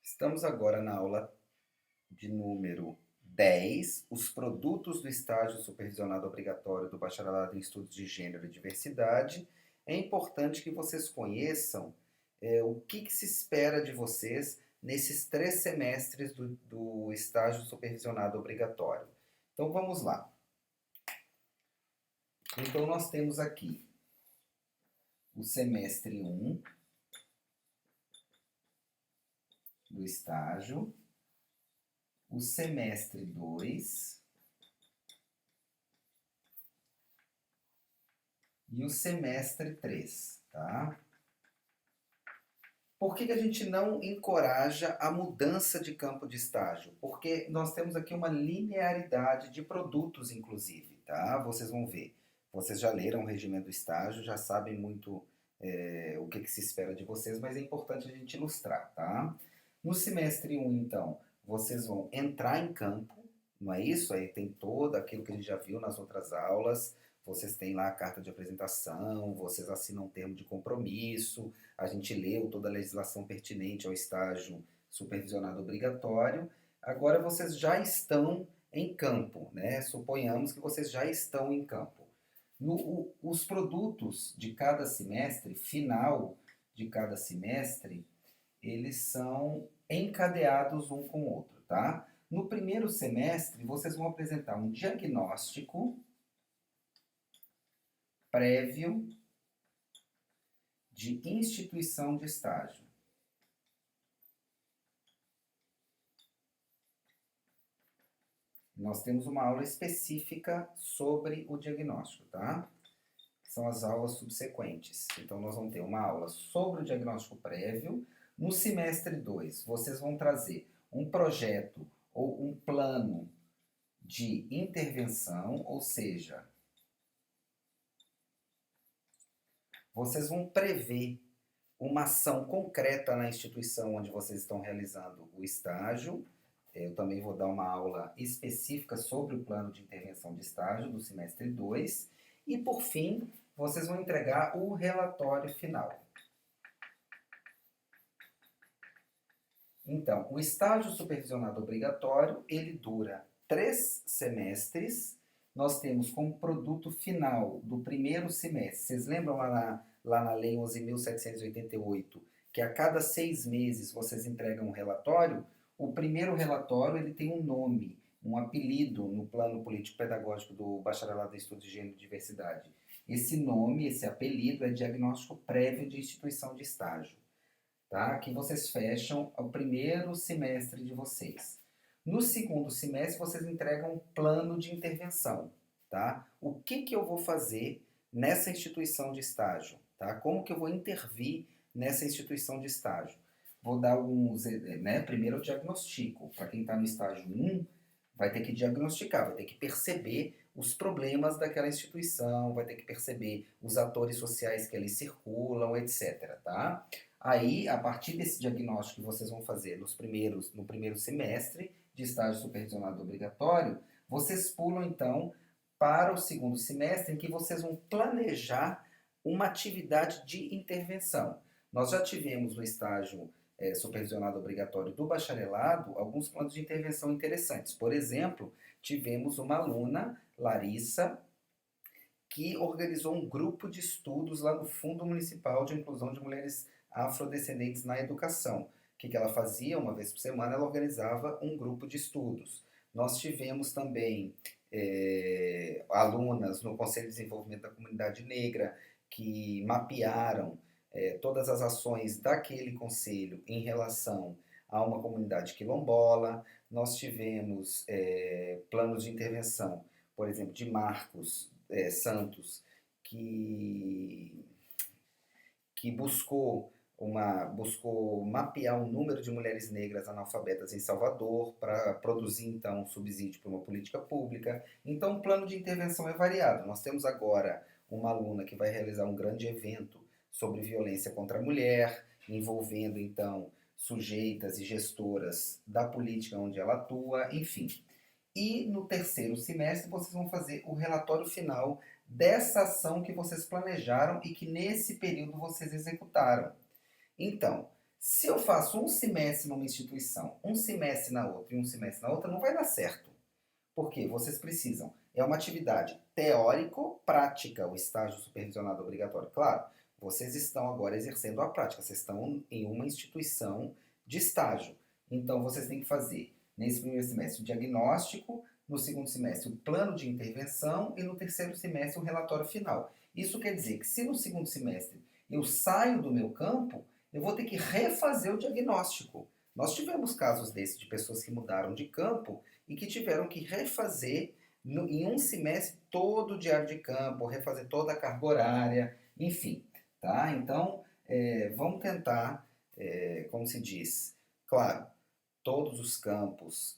Estamos agora na aula de número 10, os produtos do estágio supervisionado obrigatório do bacharelado em estudos de gênero e diversidade. É importante que vocês conheçam o que se espera de vocês nesses 3 semestres do estágio supervisionado obrigatório. Então vamos lá. Então nós temos aqui o semestre 1 do estágio, o semestre 2 e o semestre 3, tá? Por que a gente não encoraja a mudança de campo de estágio? Porque nós temos aqui uma linearidade de produtos, inclusive, tá? Vocês vão ver. Vocês já leram o regimento do estágio, já sabem muito o que se espera de vocês, mas é importante a gente ilustrar, tá? No semestre 1, então, vocês vão entrar em campo, não é isso? Aí tem todo aquilo que a gente já viu nas outras aulas. Vocês têm lá a carta de apresentação, vocês assinam um termo de compromisso, a gente leu toda a legislação pertinente ao estágio supervisionado obrigatório. Agora vocês já estão em campo, né? Suponhamos que vocês já estão em campo. Os produtos de cada semestre, final de cada semestre, eles são encadeados um com o outro, tá? No primeiro semestre, vocês vão apresentar um diagnóstico prévio de instituição de estágio. Nós temos uma aula específica sobre o diagnóstico, tá? São as aulas subsequentes. Então, nós vamos ter uma aula sobre o diagnóstico prévio. No semestre 2, vocês vão trazer um projeto ou um plano de intervenção, ou seja, vocês vão prever uma ação concreta na instituição onde vocês estão realizando o estágio. Eu também vou dar uma aula específica sobre o plano de intervenção de estágio do semestre 2. E, por fim, vocês vão entregar o relatório final. Então, o estágio supervisionado obrigatório, ele dura 3 semestres. Nós temos como produto final do primeiro semestre, vocês lembram lá na Lei 11.788, que a cada 6 meses vocês entregam um relatório? O primeiro relatório ele tem um nome, um apelido no plano político-pedagógico do Bacharelado em Estudos de Gênero e Diversidade. Esse nome, esse apelido é diagnóstico prévio de instituição de estágio. Tá? Aqui vocês fecham o primeiro semestre de vocês. No segundo semestre, vocês entregam um plano de intervenção. Tá? O que eu vou fazer nessa instituição de estágio? Tá? Como que eu vou intervir nessa instituição de estágio? Vou dar alguns... Primeiro eu diagnostico. Para quem está no estágio 1, vai ter que diagnosticar, vai ter que perceber os problemas daquela instituição, vai ter que perceber os atores sociais que ali circulam, etc. Tá? Aí, a partir desse diagnóstico que vocês vão fazer no primeiro semestre de estágio supervisionado obrigatório, vocês pulam então para o segundo semestre em que vocês vão planejar uma atividade de intervenção. Nós já tivemos no estágio supervisionado obrigatório do bacharelado alguns planos de intervenção interessantes. Por exemplo, tivemos uma aluna, Larissa, que organizou um grupo de estudos lá no Fundo Municipal de Inclusão de Mulheres Afrodescendentes na Educação. O que ela fazia? Uma vez por semana ela organizava um grupo de estudos. Nós tivemos também alunas no Conselho de Desenvolvimento da Comunidade Negra que mapearam todas as ações daquele conselho em relação a uma comunidade quilombola. Nós tivemos planos de intervenção, por exemplo, de Marcos Santos, que buscou mapear o número de mulheres negras analfabetas em Salvador para produzir, então, um subsídio para uma política pública. Então, o plano de intervenção é variado. Nós temos agora uma aluna que vai realizar um grande evento sobre violência contra a mulher, envolvendo, então, sujeitas e gestoras da política onde ela atua, enfim. E no terceiro semestre vocês vão fazer o relatório final dessa ação que vocês planejaram e que nesse período vocês executaram. Então, Se eu faço um semestre numa instituição, um semestre na outra e um semestre na outra, não vai dar certo. Porque vocês precisam. É uma atividade teórico-prática, o estágio supervisionado obrigatório. Claro, vocês estão agora exercendo a prática, vocês estão em uma instituição de estágio. Então, vocês têm que fazer, nesse primeiro semestre, o diagnóstico, no segundo semestre, o plano de intervenção e no terceiro semestre, o relatório final. Isso quer dizer que se no segundo semestre eu saio do meu campo, eu vou ter que refazer o diagnóstico. Nós tivemos casos desses de pessoas que mudaram de campo e que tiveram que refazer em um semestre todo o diário de campo, refazer toda a carga horária, enfim, tá? Então, vamos tentar, como se diz, claro, todos os campos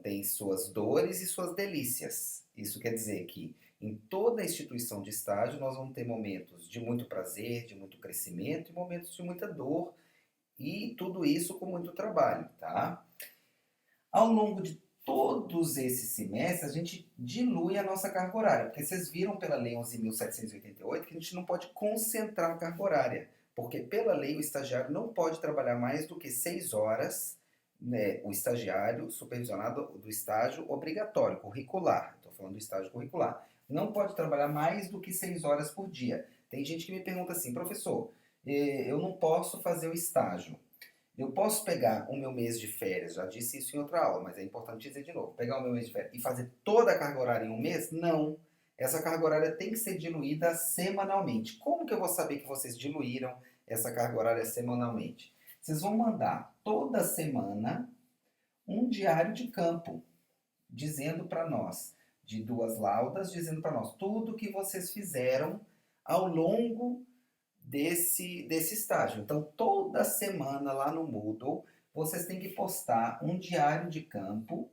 têm suas dores e suas delícias. Isso quer dizer que em toda a instituição de estágio nós vamos ter momentos de muito prazer, de muito crescimento e momentos de muita dor e tudo isso com muito trabalho, tá? Ao longo de todos esses semestres, a gente dilui a nossa carga horária, porque vocês viram pela Lei 11.788 que a gente não pode concentrar a carga horária, porque pela lei o estagiário não pode trabalhar mais do que 6 horas, né, o estagiário supervisionado do estágio obrigatório, curricular, estou falando do estágio curricular, não pode trabalhar mais do que 6 horas por dia. Tem gente que me pergunta assim, professor, eu não posso fazer o estágio. Eu posso pegar o meu mês de férias, já disse isso em outra aula, mas é importante dizer de novo. Pegar o meu mês de férias e fazer toda a carga horária em um mês? Não. Essa carga horária tem que ser diluída semanalmente. Como que eu vou saber que vocês diluíram essa carga horária semanalmente? Vocês vão mandar toda semana um diário de campo, dizendo para nós, de 2 laudas, dizendo para nós tudo que vocês fizeram ao longo desse estágio. Então, toda semana lá no Moodle, vocês têm que postar um diário de campo,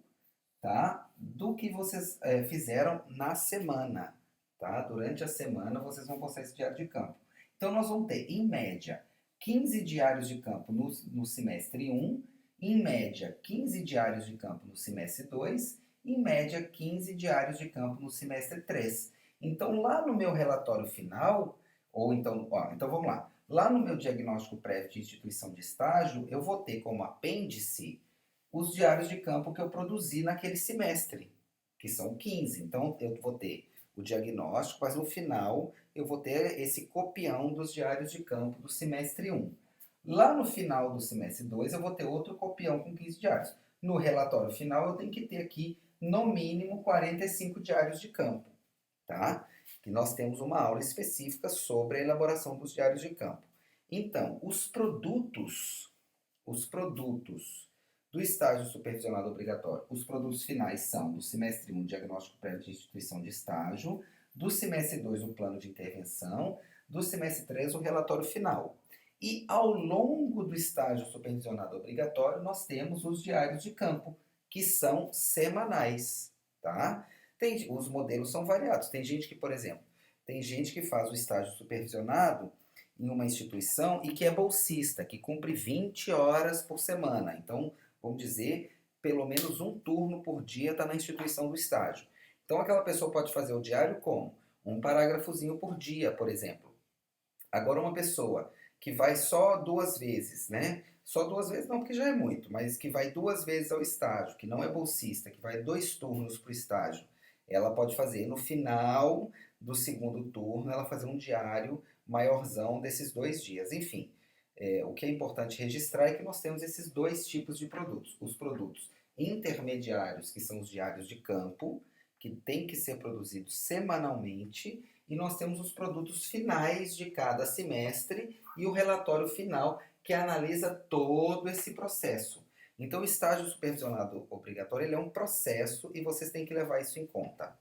tá? Do que vocês fizeram na semana, tá? Durante a semana, vocês vão postar esse diário de campo. Então, nós vamos ter, em média, 15 diários de campo no semestre 1, em média, 15 diários de campo no semestre 2, em média, 15 diários de campo no semestre 3. Então, lá no meu relatório final, ou então, então vamos lá. Lá no meu diagnóstico prévio de instituição de estágio, eu vou ter como apêndice os diários de campo que eu produzi naquele semestre, que são 15. Então, eu vou ter o diagnóstico, mas no final eu vou ter esse copião dos diários de campo do semestre 1. Lá no final do semestre 2, eu vou ter outro copião com 15 diários. No relatório final, eu tenho que ter aqui, no mínimo, 45 diários de campo, tá? Que nós temos uma aula específica sobre a elaboração dos diários de campo. Então, os produtos do estágio supervisionado obrigatório, os produtos finais são do semestre 1, diagnóstico prévio de instituição de estágio, do semestre 2, o plano de intervenção, do semestre 3, o relatório final. E ao longo do estágio supervisionado obrigatório, nós temos os diários de campo, que são semanais, tá? Os modelos são variados. Tem gente que, por exemplo, tem gente que faz o estágio supervisionado em uma instituição e que é bolsista, que cumpre 20 horas por semana. Então, vamos dizer, pelo menos um turno por dia está na instituição do estágio. Então, aquela pessoa pode fazer o diário como? Um parágrafozinho por dia, por exemplo. Agora, uma pessoa que vai só 2 vezes, né? Só 2 vezes não, porque já é muito, mas que vai 2 vezes ao estágio, que não é bolsista, que vai 2 turnos para o estágio, ela pode fazer no final do segundo turno, ela fazer um diário maiorzão desses 2 dias. Enfim, o que é importante registrar é que nós temos esses 2 tipos de produtos. Os produtos intermediários, que são os diários de campo, que tem que ser produzidos semanalmente, e nós temos os produtos finais de cada semestre e o relatório final que analisa todo esse processo. Então, o estágio supervisionado obrigatório ele é um processo e vocês têm que levar isso em conta.